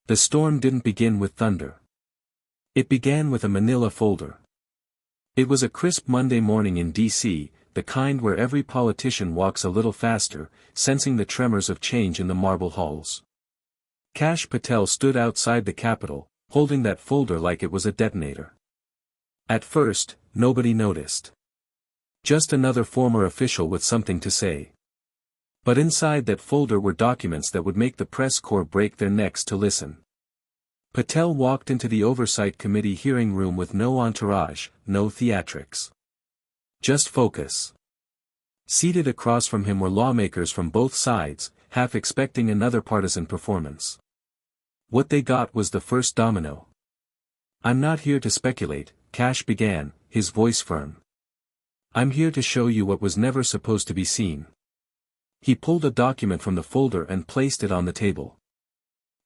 The storm didn't begin with thunder. It began with a manila folder. It was a crisp Monday morning in D.C., the kind where every politician walks a little faster, sensing the tremors of change in the marble halls. Kash Patel stood outside the Capitol, holding that folder like it was a detonator. At first, nobody noticed. Just another former official with something to say. But inside that folder were documents that would make the press corps break their necks to listen. Patel walked into the Oversight Committee hearing room with no entourage, no theatrics. Just focus. Seated across from him were lawmakers from both sides, half expecting another partisan performance. What they got was the first domino. "I'm not here to speculate," Kash began, his voice firm. "I'm here to show you what was never supposed to be seen." He pulled a document from the folder and placed it on the table.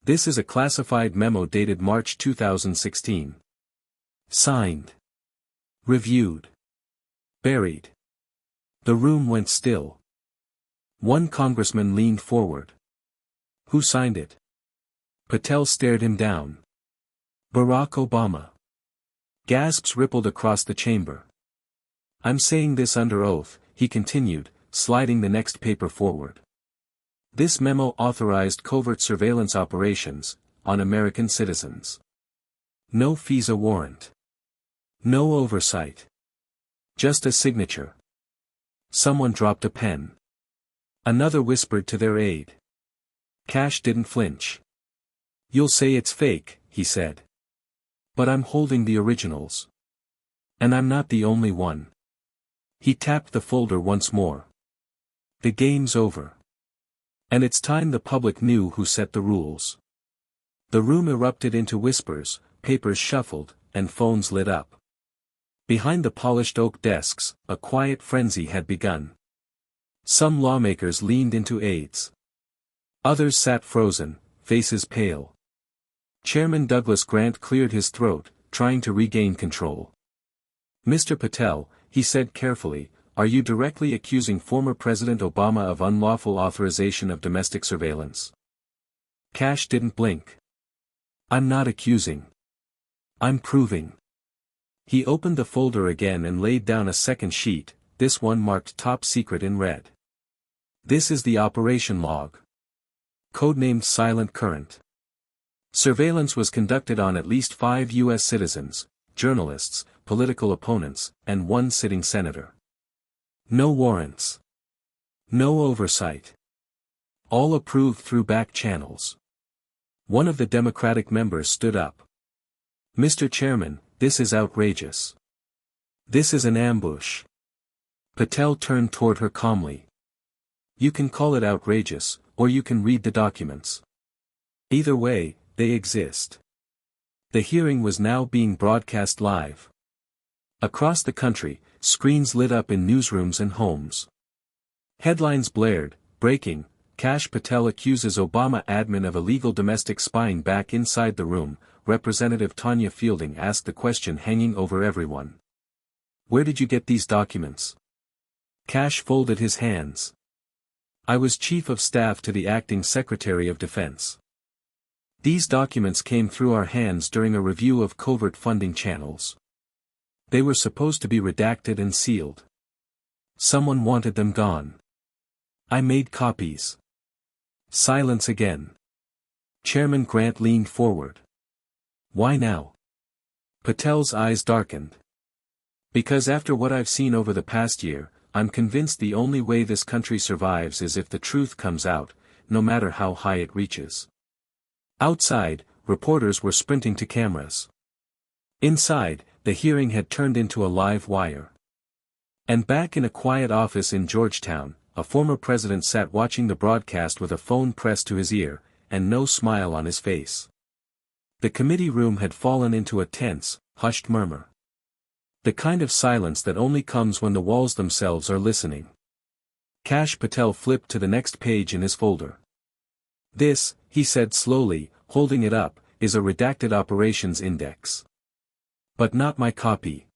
"This is a classified memo dated March 2016. Signed. Reviewed. Buried." The room went still. One congressman leaned forward. "Who signed it?" Patel stared him down. "Barack Obama." Gasps rippled across the chamber. "I'm saying this under oath," he continued, sliding the next paper forward. "This memo authorized covert surveillance operations on American citizens. No FISA warrant. No oversight. Just a signature." Someone dropped a pen. Another whispered to their aide. Kash didn't flinch. "You'll say it's fake," he said. "But I'm holding the originals. And I'm not the only one." He tapped the folder once more. "The game's over. And it's time the public knew who set the rules." The room erupted into whispers, papers shuffled, and phones lit up. Behind the polished oak desks, a quiet frenzy had begun. Some lawmakers leaned into aides. Others sat frozen, faces pale. Chairman Douglas Grant cleared his throat, trying to regain control. "Mr. Patel," he said carefully, "are you directly accusing former President Obama of unlawful authorization of domestic surveillance?" Kash didn't blink. "I'm not accusing. I'm proving." He opened the folder again and laid down a second sheet, this one marked Top Secret in red. "This is the operation log. Codenamed Silent Current. Surveillance was conducted on at least 5 U.S. citizens, journalists, political opponents, and one sitting senator. No warrants. No oversight. All approved through back channels." One of the Democratic members stood up. "Mr. Chairman, this is outrageous. This is an ambush." Patel turned toward her calmly. "You can call it outrageous, or you can read the documents. Either way, they exist." The hearing was now being broadcast live. Across the country, screens lit up in newsrooms and homes. Headlines blared, "Breaking, Kash Patel accuses Obama admin of illegal domestic spying." Back inside the room, Representative Tanya Fielding asked the question hanging over everyone. "Where did you get these documents?" Kash folded his hands. "I was Chief of Staff to the Acting Secretary of Defense. These documents came through our hands during a review of covert funding channels. They were supposed to be redacted and sealed. Someone wanted them gone. I made copies." Silence again. Chairman Grant leaned forward. "Why now?" Patel's eyes darkened. "Because after what I've seen over the past year, I'm convinced the only way this country survives is if the truth comes out, no matter how high it reaches." Outside, reporters were sprinting to cameras. Inside, the hearing had turned into a live wire. And back in a quiet office in Georgetown, a former president sat watching the broadcast with a phone pressed to his ear, and no smile on his face. The committee room had fallen into a tense, hushed murmur. The kind of silence that only comes when the walls themselves are listening. Kash Patel flipped to the next page in his folder. "This," he said slowly, holding it up, "is a redacted operations index. But not my copy.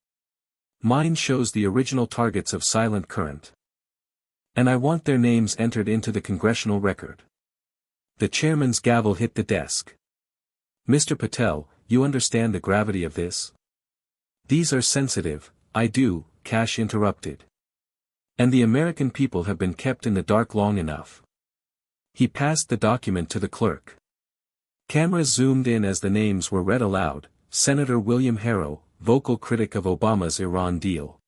Mine shows the original targets of Silent Current. And I want their names entered into the congressional record." The chairman's gavel hit the desk. Mr. Patel, you understand the gravity of this? These are sensitive. I do, Kash interrupted. And the American people have been kept in the dark long enough. He passed the document to the clerk. Cameras zoomed in as the names were read aloud: Senator William Harrow, vocal critic of Obama's Iran deal.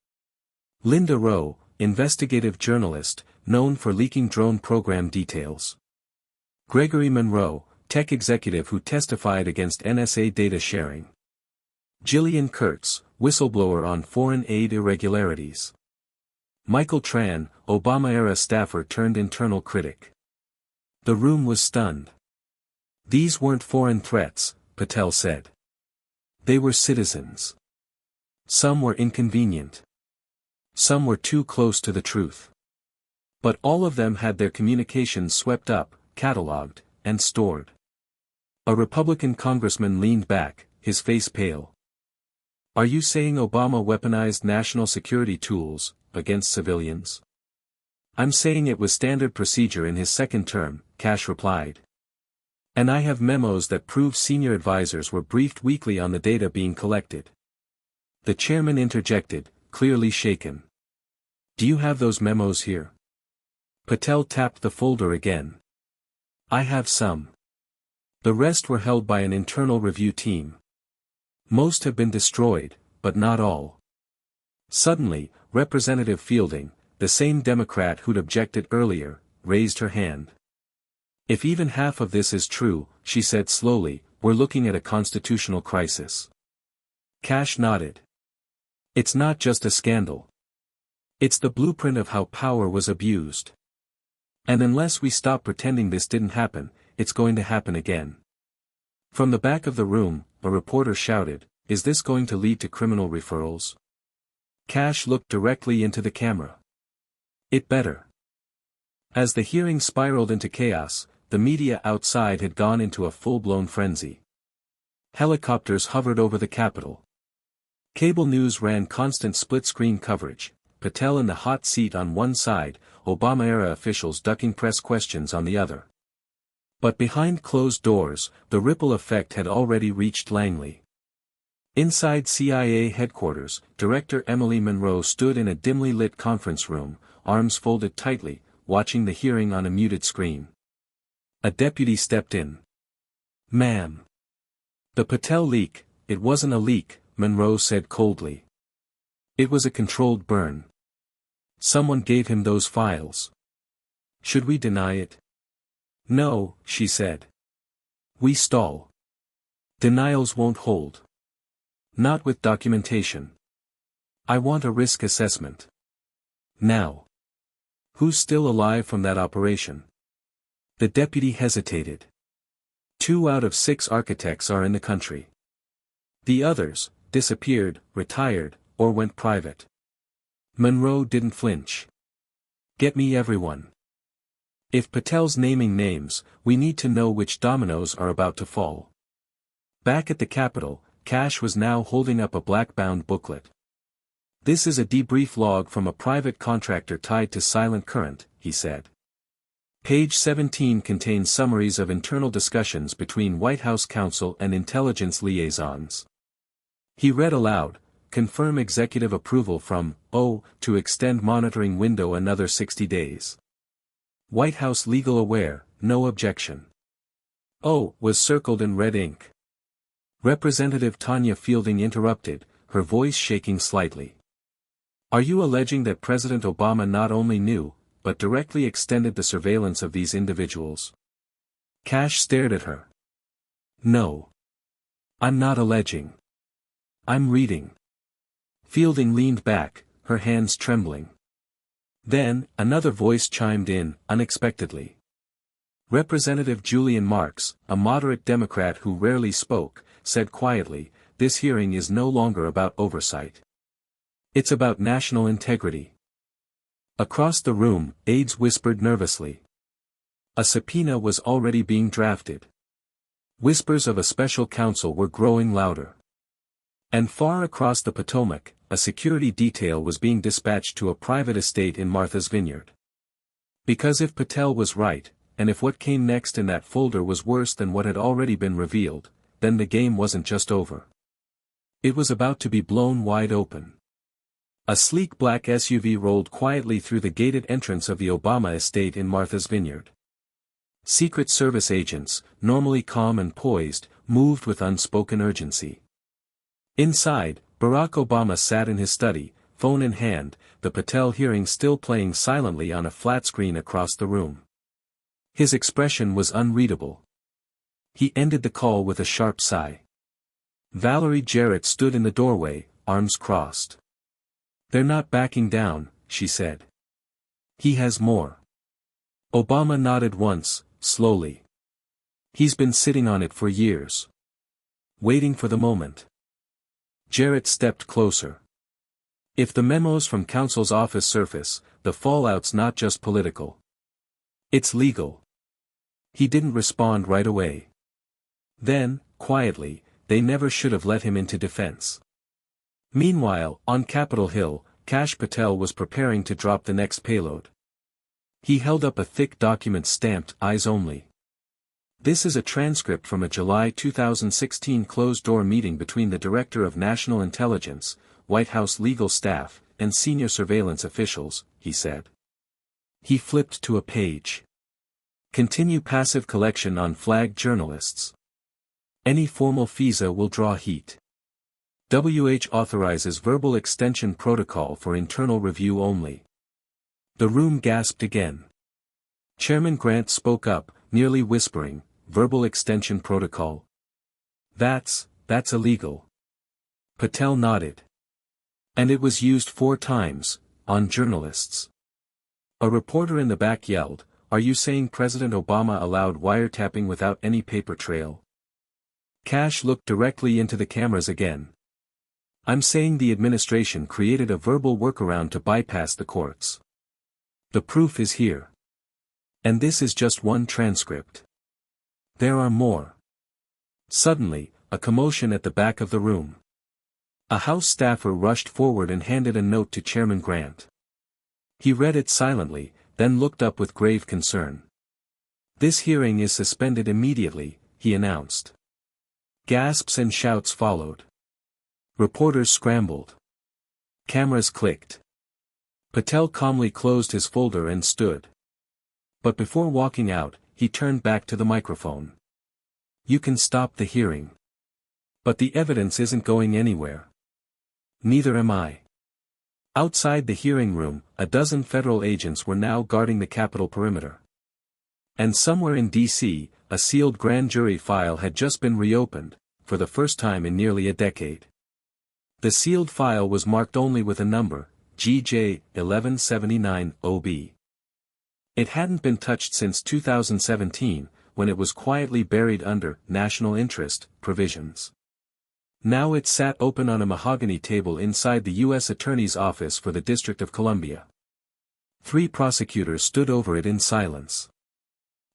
Linda Rowe, investigative journalist, known for leaking drone program details. Gregory Monroe, tech executive who testified against NSA data sharing. Gillian Kurtz, whistleblower on foreign aid irregularities. Michael Tran, Obama-era staffer turned internal critic. The room was stunned. These weren't foreign threats, Patel said. They were citizens. Some were inconvenient. Some were too close to the truth. But all of them had their communications swept up, catalogued, and stored. A Republican congressman leaned back, his face pale. Are you saying Obama weaponized national security tools against civilians? I'm saying it was standard procedure in his second term, Kash replied. And I have memos that prove senior advisors were briefed weekly on the data being collected. The chairman interjected, clearly shaken. Do you have those memos here? Patel tapped the folder again. I have some. The rest were held by an internal review team. Most have been destroyed, but not all. Suddenly, Representative Fielding, the same Democrat who'd objected earlier, raised her hand. If even half of this is true, she said slowly, we're looking at a constitutional crisis. Kash nodded. It's not just a scandal. It's the blueprint of how power was abused. And unless we stop pretending this didn't happen, it's going to happen again. From the back of the room, a reporter shouted, is this going to lead to criminal referrals? Kash looked directly into the camera. It better. As the hearing spiraled into chaos, the media outside had gone into a full-blown frenzy. Helicopters hovered over the Capitol. Cable news ran constant split-screen coverage, Patel in the hot seat on one side, Obama-era officials ducking press questions on the other. But behind closed doors, the ripple effect had already reached Langley. Inside CIA headquarters, Director Emily Monroe stood in a dimly lit conference room, arms folded tightly, watching the hearing on a muted screen. A deputy stepped in. Ma'am. The Patel leak, it wasn't a leak, Monroe said coldly. It was a controlled burn. Someone gave him those files. Should we deny it? No, she said. We stall. Denials won't hold. Not with documentation. I want a risk assessment. Now. Who's still alive from that operation? The deputy hesitated. 2 out of 6 architects are in the country. The others, disappeared, retired, or went private. Monroe didn't flinch. Get me everyone. If Patel's naming names, we need to know which dominoes are about to fall. Back at the Capitol, Kash was now holding up a black-bound booklet. This is a debrief log from a private contractor tied to Silent Current, he said. Page 17 contains summaries of internal discussions between White House counsel and intelligence liaisons. He read aloud, confirm executive approval from, to extend monitoring window another 60 days. White House legal aware, no objection. Was circled in red ink. Representative Tanya Fielding interrupted, her voice shaking slightly. Are you alleging that President Obama not only knew, but directly extended the surveillance of these individuals? Kash stared at her. No. I'm not alleging. I'm reading. Fielding leaned back, her hands trembling. Then, another voice chimed in, unexpectedly. Representative Julian Marks, a moderate Democrat who rarely spoke, said quietly, this hearing is no longer about oversight. It's about national integrity. Across the room, aides whispered nervously. A subpoena was already being drafted. Whispers of a special counsel were growing louder. And far across the Potomac, a security detail was being dispatched to a private estate in Martha's Vineyard. Because if Patel was right, and if what came next in that folder was worse than what had already been revealed, then the game wasn't just over. It was about to be blown wide open. A sleek black SUV rolled quietly through the gated entrance of the Obama estate in Martha's Vineyard. Secret Service agents, normally calm and poised, moved with unspoken urgency. Inside, Barack Obama sat in his study, phone in hand, the Patel hearing still playing silently on a flat screen across the room. His expression was unreadable. He ended the call with a sharp sigh. Valerie Jarrett stood in the doorway, arms crossed. "They're not backing down," she said. "He has more." Obama nodded once, slowly. "He's been sitting on it for years. Waiting for the moment." Jarrett stepped closer. "If the memos from counsel's office surface, the fallout's not just political. It's legal." He didn't respond right away. Then, quietly, they never should have let him into defense. Meanwhile, on Capitol Hill, Kash Patel was preparing to drop the next payload. He held up a thick document stamped "Eyes Only." "This is a transcript from a July 2016 closed-door meeting between the Director of National Intelligence, White House legal staff, and senior surveillance officials," he said. He flipped to a page. "Continue passive collection on flagged journalists. Any formal FISA will draw heat. WH authorizes verbal extension protocol for internal review only." The room gasped again. Chairman Grant spoke up, nearly whispering, "Verbal extension protocol? That's illegal." Patel nodded. "And it was used 4 times, on journalists." A reporter in the back yelled, "Are you saying President Obama allowed wiretapping without any paper trail?" Kash looked directly into the cameras again. "I'm saying the administration created a verbal workaround to bypass the courts. The proof is here. And this is just one transcript. There are more." Suddenly, a commotion at the back of the room. A House staffer rushed forward and handed a note to Chairman Grant. He read it silently, then looked up with grave concern. "This hearing is suspended immediately," he announced. Gasps and shouts followed. Reporters scrambled. Cameras clicked. Patel calmly closed his folder and stood. But before walking out, he turned back to the microphone. "You can stop the hearing. But the evidence isn't going anywhere. Neither am I." Outside the hearing room, a dozen federal agents were now guarding the Capitol perimeter. And somewhere in D.C., a sealed grand jury file had just been reopened, for the first time in nearly a decade. The sealed file was marked only with a number, GJ 1179 OB. It hadn't been touched since 2017, when it was quietly buried under national interest provisions. Now it sat open on a mahogany table inside the U.S. Attorney's Office for the District of Columbia. 3 prosecutors stood over it in silence.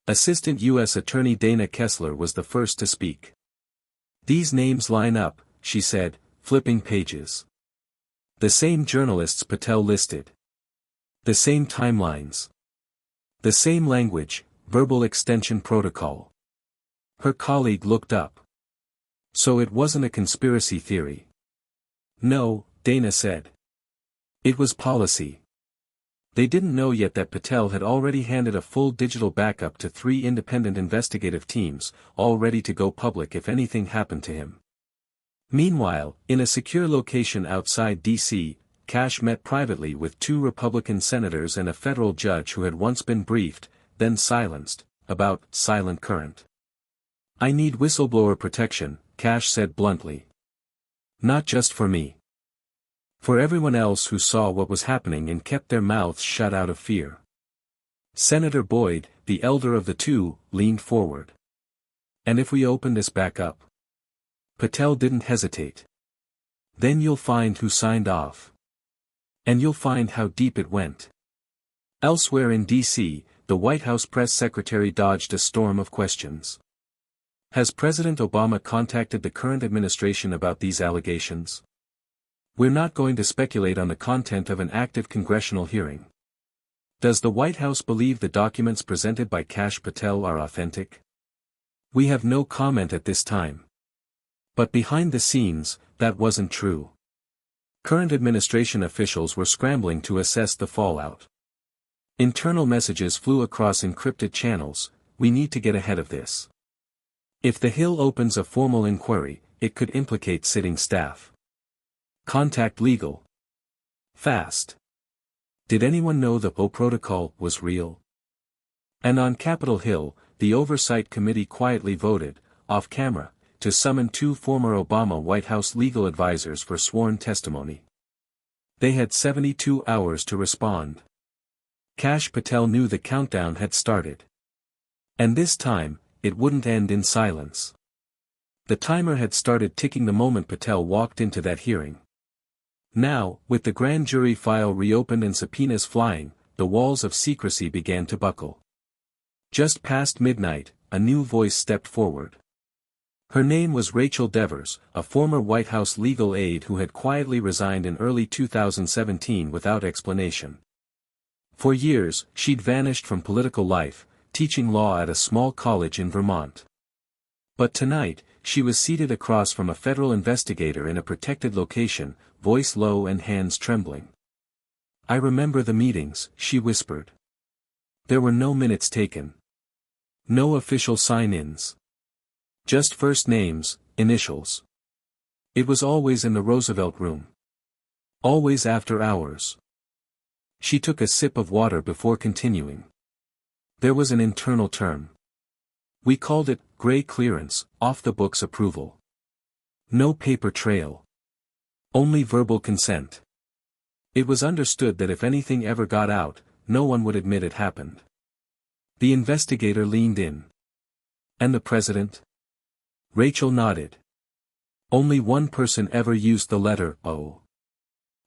Assistant U.S. Attorney Dana Kessler was the first to speak. "These names line up," she said, flipping pages. "The same journalists Patel listed. The same timelines. The same language, verbal extension protocol." Her colleague looked up. "So it wasn't a conspiracy theory?" "No," Dana said. "It was policy." They didn't know yet that Patel had already handed a full digital backup to 3 independent investigative teams, all ready to go public if anything happened to him. Meanwhile, in a secure location outside D.C., Kash met privately with 2 Republican senators and a federal judge who had once been briefed, then silenced, about silent current. "I need whistleblower protection," Kash said bluntly. "Not just for me. For everyone else who saw what was happening and kept their mouths shut out of fear." Senator Boyd, the elder of the 2, leaned forward. "And if we open this back up?" Patel didn't hesitate. "Then you'll find who signed off. And you'll find how deep it went." Elsewhere in D.C., the White House press secretary dodged a storm of questions. "Has President Obama contacted the current administration about these allegations? We're not going to speculate on the content of an active congressional hearing. Does the White House believe the documents presented by Kash Patel are authentic? We have no comment at this time." But behind the scenes, that wasn't true. Current administration officials were scrambling to assess the fallout. Internal messages flew across encrypted channels: "We need to get ahead of this. If the Hill opens a formal inquiry, it could implicate sitting staff. Contact legal. Fast. Did anyone know the O protocol was real?" And on Capitol Hill, the Oversight Committee quietly voted, off camera, to summon 2 former Obama White House legal advisors for sworn testimony. They had 72 hours to respond. Kash Patel knew the countdown had started. And this time, it wouldn't end in silence. The timer had started ticking the moment Patel walked into that hearing. Now, with the grand jury file reopened and subpoenas flying, the walls of secrecy began to buckle. Just past midnight, a new voice stepped forward. Her name was Rachel Devers, a former White House legal aide who had quietly resigned in early 2017 without explanation. For years, she'd vanished from political life, teaching law at a small college in Vermont. But tonight, she was seated across from a federal investigator in a protected location, voice low and hands trembling. "I remember the meetings," she whispered. "There were no minutes taken. No official sign-ins. Just first names, initials. It was always in the Roosevelt room. Always after hours." She took a sip of water before continuing. "There was an internal term. We called it gray clearance, off-the-books approval. No paper trail. Only verbal consent. It was understood that if anything ever got out, no one would admit it happened." The investigator leaned in. "And the president?" Rachel nodded. "Only one person ever used the letter O.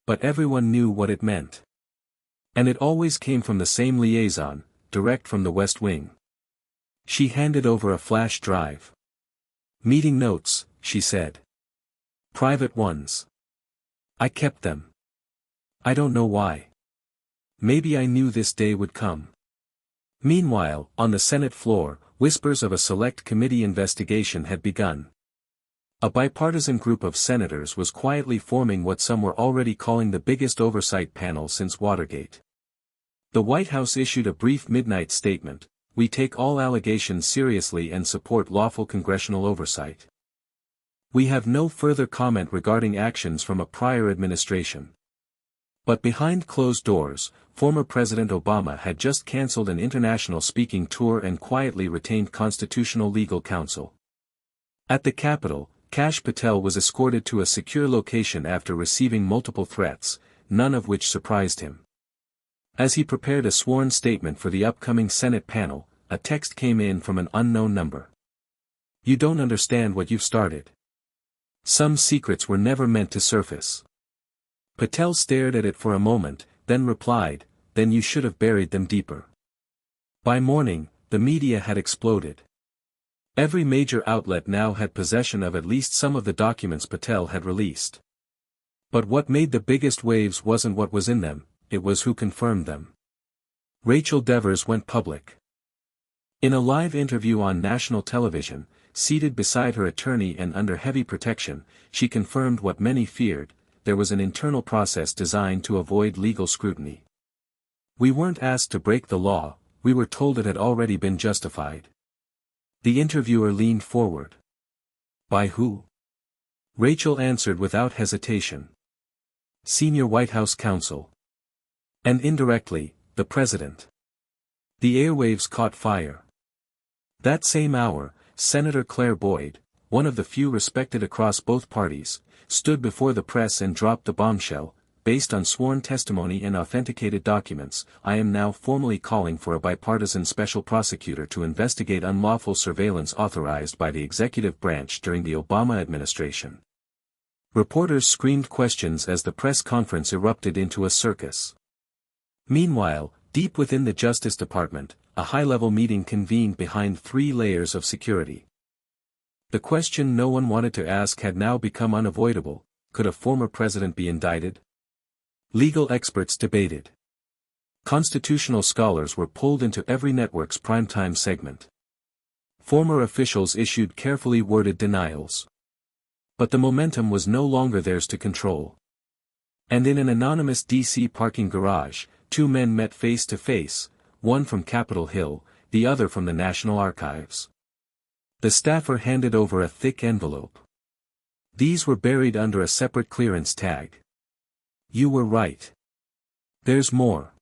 But everyone knew what it meant. And it always came from the same liaison, direct from the West Wing." She handed over a flash drive. "Meeting notes," she said. "Private ones. I kept them. I don't know why. Maybe I knew this day would come." Meanwhile, on the Senate floor, whispers of a select committee investigation had begun. A bipartisan group of senators was quietly forming what some were already calling the biggest oversight panel since Watergate. The White House issued a brief midnight statement: "We take all allegations seriously and support lawful congressional oversight. We have no further comment regarding actions from a prior administration." But behind closed doors, former President Obama had just canceled an international speaking tour and quietly retained constitutional legal counsel. At the Capitol, Kash Patel was escorted to a secure location after receiving multiple threats, none of which surprised him. As he prepared a sworn statement for the upcoming Senate panel, a text came in from an unknown number. "You don't understand what you've started. Some secrets were never meant to surface." Patel stared at it for a moment, then replied, "Then you should have buried them deeper." By morning, the media had exploded. Every major outlet now had possession of at least some of the documents Patel had released. But what made the biggest waves wasn't what was in them, it was who confirmed them. Rachel Devers went public. In a live interview on national television, seated beside her attorney and under heavy protection, she confirmed what many feared: there was an internal process designed to avoid legal scrutiny. "We weren't asked to break the law, we were told it had already been justified." The interviewer leaned forward. "By who?" Rachel answered without hesitation. "Senior White House counsel. And indirectly, the president." The airwaves caught fire. That same hour, Senator Claire Boyd, one of the few respected across both parties, stood before the press and dropped the bombshell: "Based on sworn testimony and authenticated documents, I am now formally calling for a bipartisan special prosecutor to investigate unlawful surveillance authorized by the executive branch during the Obama administration." Reporters screamed questions as the press conference erupted into a circus. Meanwhile, deep within the Justice Department, a high-level meeting convened behind 3 layers of security. The question no one wanted to ask had now become unavoidable: could a former president be indicted? Legal experts debated. Constitutional scholars were pulled into every network's primetime segment. Former officials issued carefully worded denials. But the momentum was no longer theirs to control. And in an anonymous DC parking garage, two men met face to face, one from Capitol Hill, the other from the National Archives. The staffer handed over a thick envelope. These were buried under a separate clearance tag. You were right. There's more.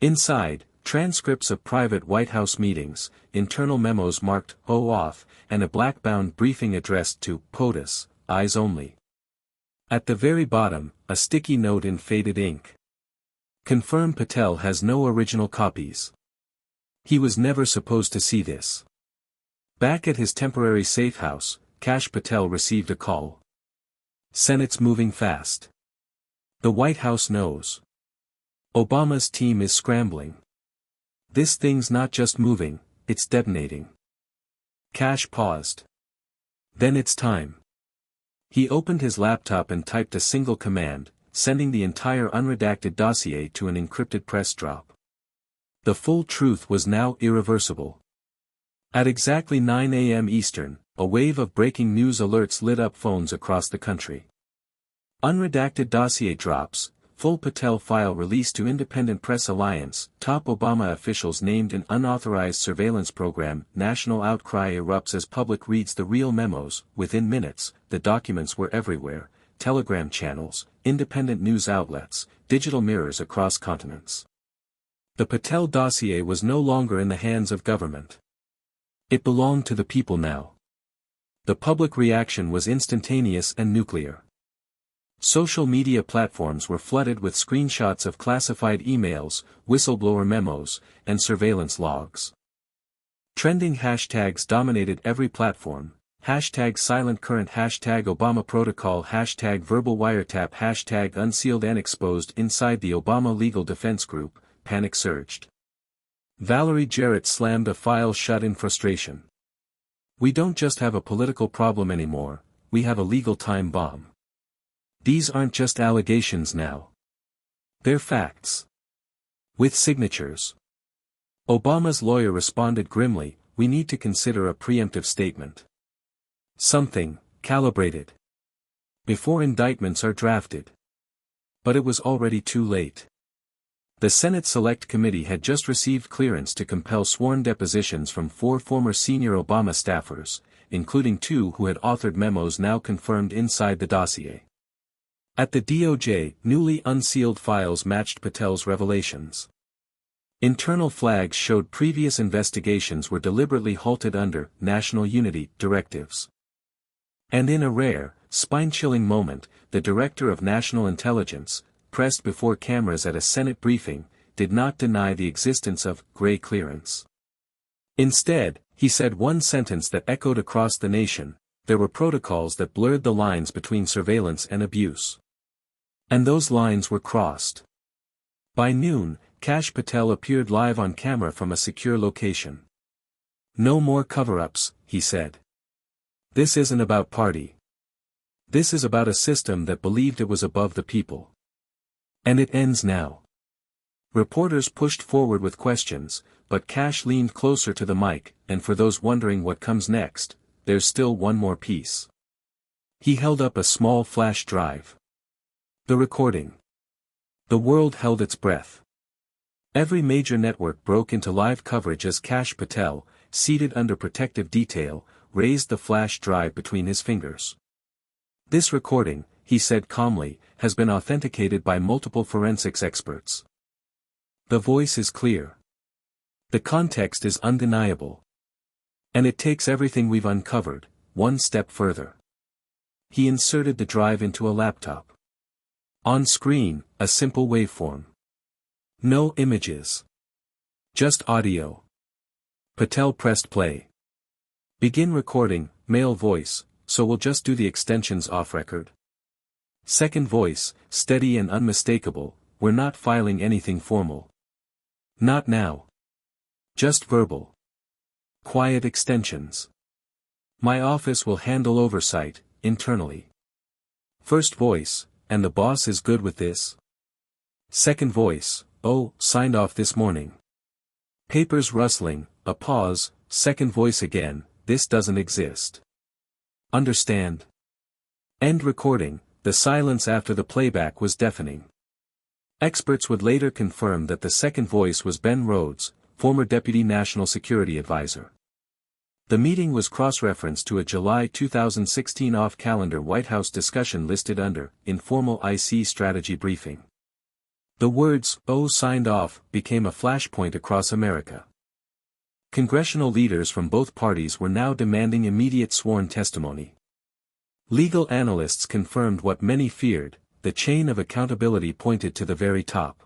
Inside, transcripts of private White House meetings, internal memos marked "OAuth," and a black-bound briefing addressed to POTUS, eyes only. At the very bottom, a sticky note in faded ink. Confirm Patel has no original copies. He was never supposed to see this. Back at his temporary safe house, Kash Patel received a call. Senate's moving fast. The White House knows. Obama's team is scrambling. This thing's not just moving, it's detonating. Kash paused. Then it's time. He opened his laptop and typed a single command, sending the entire unredacted dossier to an encrypted press drop. The full truth was now irreversible. At exactly 9 a.m. Eastern, a wave of breaking news alerts lit up phones across the country. Unredacted dossier drops, full Patel file released to Independent Press Alliance, top Obama officials named in unauthorized surveillance program, national outcry erupts as public reads the real memos. Within minutes, the documents were everywhere: Telegram channels, independent news outlets, digital mirrors across continents. The Patel dossier was no longer in the hands of government. It belonged to the people now. The public reaction was instantaneous and nuclear. Social media platforms were flooded with screenshots of classified emails, whistleblower memos, and surveillance logs. Trending hashtags dominated every platform: hashtag silent current, hashtag Obama protocol, hashtag verbal wiretap, hashtag unsealed and exposed. Inside the Obama Legal Defense Group, panic surged. Valerie Jarrett slammed a file shut in frustration. We don't just have a political problem anymore, we have a legal time bomb. These aren't just allegations now. They're facts. With signatures. Obama's lawyer responded grimly, we need to consider a preemptive statement. Something, calibrated. Before indictments are drafted. But it was already too late. The Senate Select Committee had just received clearance to compel sworn depositions from 4 former senior Obama staffers, including 2 who had authored memos now confirmed inside the dossier. At the DOJ, newly unsealed files matched Patel's revelations. Internal flags showed previous investigations were deliberately halted under national unity directives. And in a rare, spine-chilling moment, the Director of National Intelligence, pressed before cameras at a Senate briefing, did not deny the existence of gray clearance. Instead, he said one sentence that echoed across the nation: there were protocols that blurred the lines between surveillance and abuse. And those lines were crossed. By noon, Kash Patel appeared live on camera from a secure location. No more cover-ups, he said. This isn't about party. This is about a system that believed it was above the people. And it ends now. Reporters pushed forward with questions, but Kash leaned closer to the mic, and for those wondering what comes next, there's still one more piece. He held up a small flash drive. The recording. The world held its breath. Every major network broke into live coverage as Kash Patel, seated under protective detail, raised the flash drive between his fingers. This recording, he said calmly, has been authenticated by multiple forensics experts. The voice is clear. The context is undeniable. And it takes everything we've uncovered, one step further. He inserted the drive into a laptop. On screen, a simple waveform. No images. Just audio. Patel pressed play. Begin recording, male voice, so we'll just do the extensions off record. Second voice, steady and unmistakable, we're not filing anything formal. Not now. Just verbal. Quiet extensions. My office will handle oversight, internally. First voice, and the boss is good with this? Second voice, oh, signed off this morning. Papers rustling, a pause, second voice again, this doesn't exist. Understand? End recording. The silence after the playback was deafening. Experts would later confirm that the second voice was Ben Rhodes, former Deputy National Security Advisor. The meeting was cross-referenced to a July 2016 off-calendar White House discussion listed under Informal IC Strategy Briefing. The words, "Oh, signed off," became a flashpoint across America. Congressional leaders from both parties were now demanding immediate sworn testimony. Legal analysts confirmed what many feared: the chain of accountability pointed to the very top.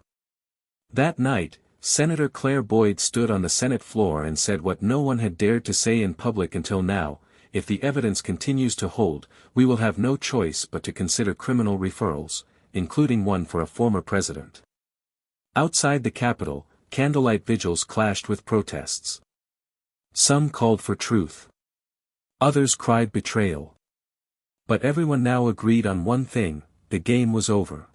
That night, Senator Claire Boyd stood on the Senate floor and said what no one had dared to say in public until now: if the evidence continues to hold, we will have no choice but to consider criminal referrals, including one for a former president. Outside the Capitol, candlelight vigils clashed with protests. Some called for truth. Others cried betrayal. But everyone now agreed on one thing: the game was over.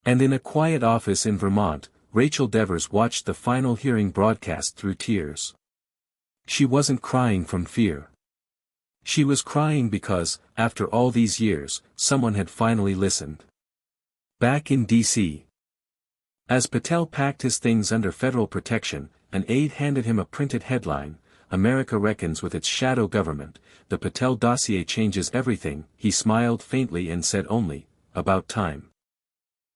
And in a quiet office in Vermont, Rachel Devers watched the final hearing broadcast through tears. She wasn't crying from fear. She was crying because, after all these years, someone had finally listened. Back in D.C. As Patel packed his things under federal protection, an aide handed him a printed headline: "America reckons with its shadow government, the Patel dossier changes everything." He smiled faintly and said only, "About time."